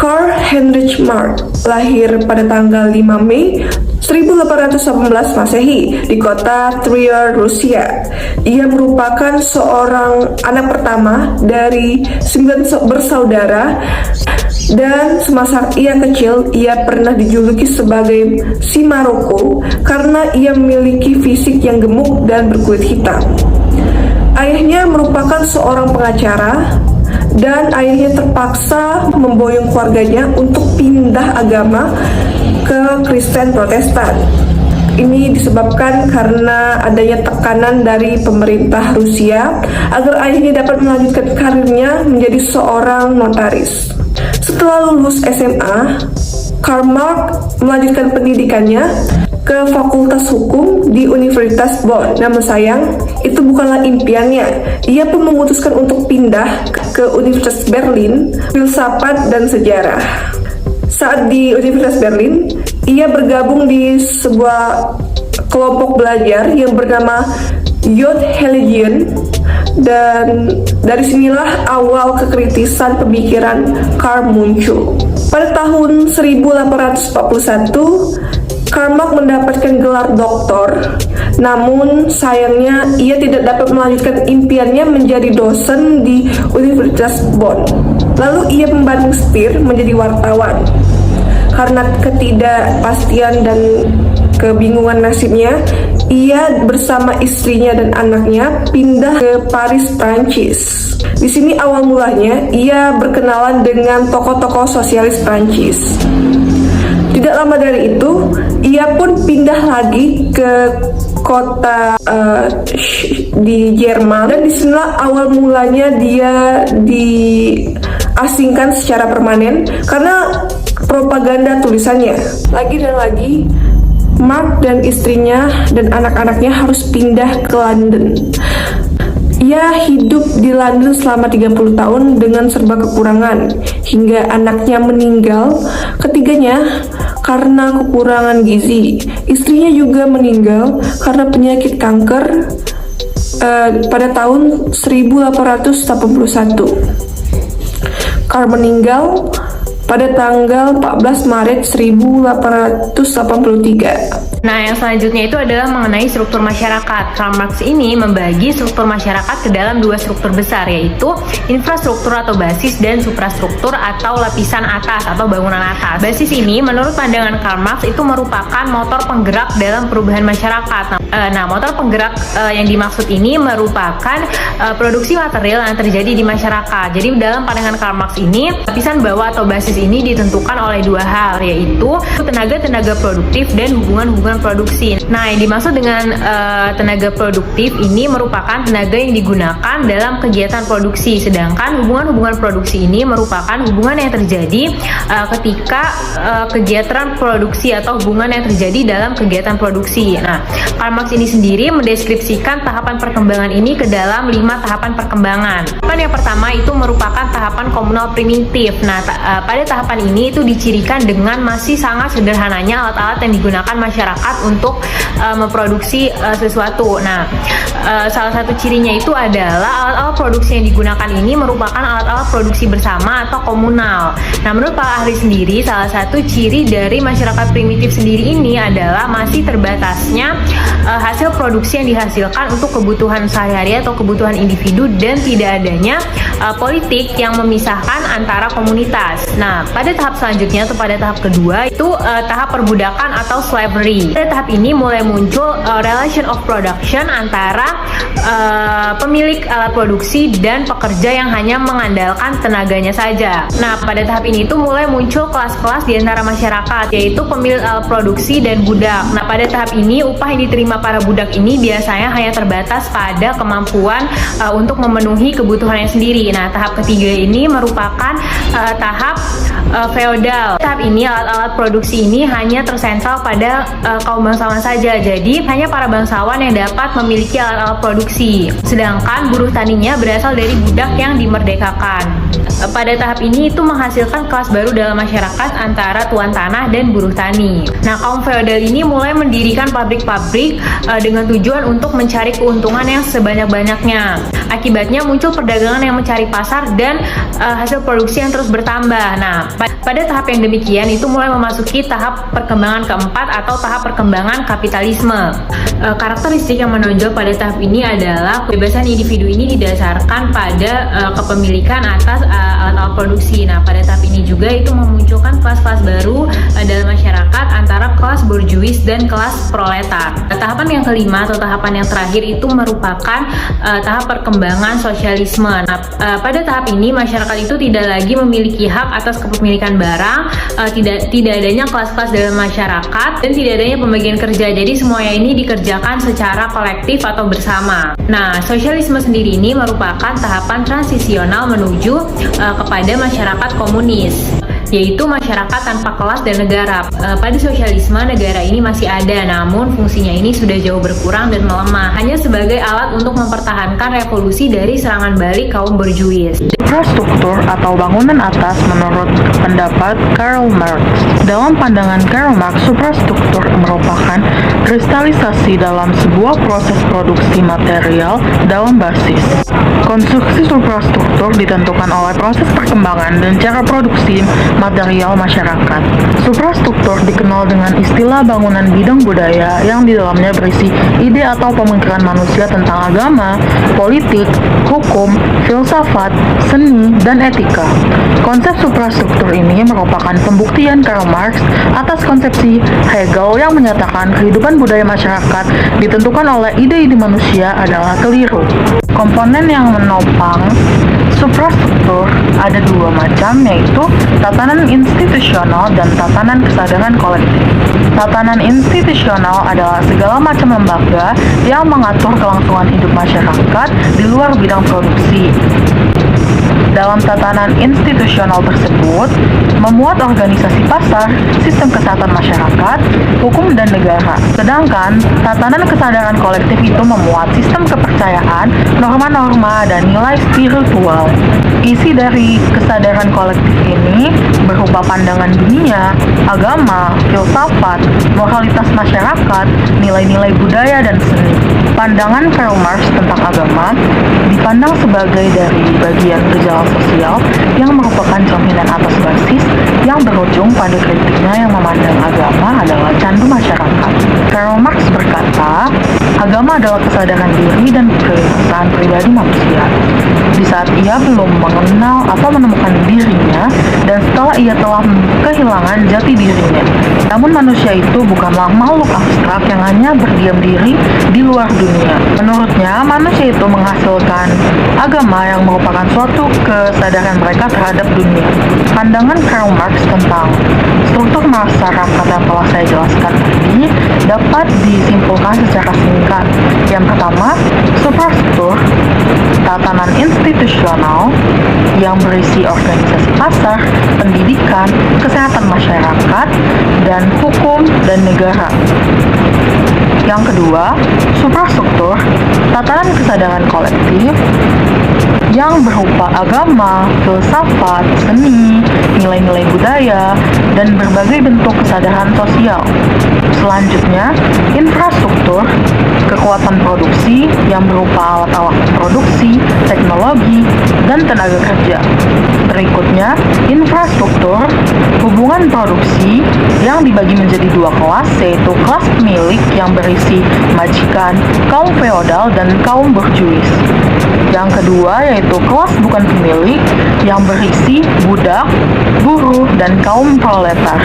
Karl Heinrich Marx lahir pada tanggal 5 Mei 1818 Masehi di kota Trier, Rusia. Ia merupakan seorang anak pertama dari 9 bersaudara, dan semasa ia kecil, ia pernah dijuluki sebagai si Maroko karena ia memiliki fisik yang gemuk dan berkulit hitam. Ayahnya merupakan seorang pengacara, dan ayahnya terpaksa memboyong keluarganya untuk pindah agama ke Kristen Protestan. Ini disebabkan karena adanya tekanan dari pemerintah Rusia agar ayahnya dapat melanjutkan karirnya menjadi seorang notaris. Setelah lulus SMA, Karl Marx melanjutkan pendidikannya ke Fakultas Hukum di Universitas Bonn. Namun sayang, itu bukanlah impiannya. Ia pun memutuskan untuk pindah ke Universitas Berlin, filsafat dan sejarah. Saat di Universitas Berlin, ia bergabung di sebuah kelompok belajar yang bernama Youth-Religion, dan dari sinilah awal kekritisan pemikiran Karl muncul. Pada tahun 1841, Karl Marx mendapatkan gelar doktor, namun sayangnya ia tidak dapat melanjutkan impiannya menjadi dosen di Universitas Bonn. Lalu ia membanting setir menjadi wartawan. Karena ketidakpastian dan kebingungan nasibnya, ia bersama istrinya dan anaknya pindah ke Paris, Prancis. Di sini awal mulanya ia berkenalan dengan tokoh-tokoh sosialis Prancis. Tidak lama dari itu, ia pun pindah lagi ke kota di Jerman, dan disinilah awal mulanya dia diasingkan secara permanen karena propaganda tulisannya. Lagi dan lagi, Marx dan istrinya dan anak-anaknya harus pindah ke London. Ia hidup di London selama 30 tahun dengan serba kekurangan, hingga anaknya meninggal ketiganya karena kekurangan gizi. Istrinya juga meninggal karena penyakit kanker pada tahun 1881. Karl meninggal pada tanggal 14 Maret 1883. Nah, yang selanjutnya itu adalah mengenai struktur masyarakat. Karl Marx ini membagi struktur masyarakat ke dalam dua struktur besar, yaitu infrastruktur atau basis dan suprastruktur atau lapisan atas atau bangunan atas. Basis ini menurut pandangan Karl Marx itu merupakan motor penggerak dalam perubahan masyarakat. Nah, motor penggerak yang dimaksud ini merupakan produksi material yang terjadi di masyarakat. Jadi dalam pandangan Karl Marx ini, lapisan bawah atau basis ini ditentukan oleh dua hal, yaitu tenaga-tenaga produktif dan hubungan-hubungan produksi. Nah, yang dimaksud dengan tenaga produktif ini merupakan tenaga yang digunakan dalam kegiatan produksi, sedangkan hubungan-hubungan produksi ini merupakan hubungan yang terjadi ketika kegiatan produksi atau hubungan yang terjadi dalam kegiatan produksi. Nah, Karl Marx ini sendiri mendeskripsikan tahapan perkembangan ini ke dalam 5 tahapan perkembangan. Tahapan yang pertama itu merupakan tahapan komunal primitif. Nah, pada tahapan ini itu dicirikan dengan masih sangat sederhananya alat-alat yang digunakan masyarakat untuk memproduksi sesuatu. Nah, salah satu cirinya itu adalah alat-alat produksi yang digunakan ini merupakan alat-alat produksi bersama atau komunal. Nah, menurut para ahli sendiri, salah satu ciri dari masyarakat primitif sendiri ini adalah masih terbatasnya hasil produksi yang dihasilkan untuk kebutuhan sehari-hari atau kebutuhan individu, dan tidak adanya politik yang memisahkan antara komunitas. Nah, pada tahap selanjutnya atau pada tahap kedua itu tahap perbudakan atau slavery. Pada tahap ini mulai muncul relation of production antara pemilik alat produksi dan pekerja yang hanya mengandalkan tenaganya saja. Nah, pada tahap ini itu mulai muncul kelas-kelas di antara masyarakat, yaitu pemilik alat produksi dan budak. Nah, pada tahap ini upah yang diterima para budak ini biasanya hanya terbatas pada kemampuan untuk memenuhi kebutuhannya sendiri. Nah, tahap ketiga ini merupakan tahap feodal. Tahap ini alat-alat produksi ini hanya tersentral pada kaum bangsawan saja. Jadi hanya para bangsawan yang dapat memiliki alat-alat produksi. Sedangkan buruh taninya berasal dari budak yang dimerdekakan. Pada tahap ini itu menghasilkan kelas baru dalam masyarakat antara tuan tanah dan buruh tani. Nah, kaum feodal ini mulai mendirikan pabrik-pabrik dengan tujuan untuk mencari keuntungan yang sebanyak-banyaknya. Akibatnya muncul perdagangan yang mencari pasar dan hasil produksi yang terus bertambah. Nah, Nah, pada tahap yang demikian itu mulai memasuki tahap perkembangan keempat atau tahap perkembangan kapitalisme. Karakteristik yang menonjol pada tahap ini adalah kebebasan individu ini didasarkan pada kepemilikan atas alat-alat produksi. Nah, pada tahap ini juga itu memunculkan kelas-kelas baru dalam masyarakat antara kelas borjuis dan kelas proletar. Tahapan yang kelima atau tahapan yang terakhir itu merupakan tahap perkembangan sosialisme. Nah, pada tahap ini masyarakat itu tidak lagi memiliki hak atas kepemilikan barang, tidak adanya kelas-kelas dalam masyarakat, dan tidak adanya pembagian kerja. Jadi semuanya ini dikerjakan secara kolektif atau bersama. Nah, sosialisme sendiri ini merupakan tahapan transisional menuju kepada masyarakat komunis, yaitu masyarakat tanpa kelas dan negara. Pada sosialisme, negara ini masih ada, namun fungsinya ini sudah jauh berkurang dan melemah, hanya sebagai alat untuk mempertahankan revolusi dari serangan balik kaum borjuis. Infrastruktur atau bangunan atas menurut pendapat Karl Marx. Dalam pandangan Karl Marx, suprastruktur merupakan kristalisasi dalam sebuah proses produksi material dalam basis. Konstruksi suprastruktur ditentukan oleh proses perkembangan dan cara produksi material masyarakat. Suprastruktur dikenal dengan istilah bangunan bidang budaya yang di dalamnya berisi ide atau pemikiran manusia tentang agama, politik, hukum, filsafat, seni, dan etika. Konsep suprastruktur ini merupakan pembuktian Karl Marx atas konsepsi Hegel yang menyatakan kehidupan budaya masyarakat ditentukan oleh ide-ide manusia adalah keliru. Komponen yang menopang suprastruktur ada dua macam, yaitu tatanan institusional dan tatanan kesadaran kolektif. Tatanan institusional adalah segala macam lembaga yang mengatur kelangsungan hidup masyarakat di luar bidang produksi. Dalam tatanan institusional tersebut, memuat organisasi pasar, sistem kesehatan masyarakat, hukum, dan negara. Sedangkan, tatanan kesadaran kolektif itu memuat sistem kepercayaan, norma-norma, dan nilai spiritual. Isi dari kesadaran kolektif ini berupa pandangan dunia, agama, filsafat, moralitas masyarakat, nilai-nilai budaya, dan seni. Pandangan Karl Marx tentang agama dipandang sebagai dari bagian gejala sosial yang merupakan jaminan atas basis yang berujung pada kritiknya yang memandang agama adalah candu masyarakat. Karl Marx berkata, agama adalah kesadaran diri dan kebebasan pribadi manusia. Di saat ia belum mengenal atau menemukan dirinya, dan setelah ia telah kehilangan jati dirinya. Namun manusia itu bukanlah makhluk abstrak yang hanya berdiam diri di luar dunia. Menurutnya, manusia itu menghasilkan agama yang merupakan suatu kesadaran mereka terhadap dunia. Pandangan Karl Marx tentang struktur masyarakat yang telah saya jelaskan tadi dapat disimpulkan secara singkat. Yang pertama, suprastruktur, tatanan institusional yang berisi organisasi pasar, pendidikan, kesehatan masyarakat, dan hukum dan negara. Yang kedua, suprastruktur, tatanan kesadaran kolektif yang berupa agama, filsafat, seni, nilai-nilai budaya, dan berbagai bentuk kesadaran sosial. Selanjutnya, infrastruktur, kekuatan produksi yang berupa alat-alat produksi, teknologi, dan tenaga kerja. Berikutnya, infrastruktur, hubungan produksi yang dibagi menjadi dua kelas, yaitu kelas pemilik yang berisi majikan, kaum feodal, dan kaum borjuis. Yang kedua yaitu kelas bukan pemilik yang berisi budak, buruh, dan kaum proletar.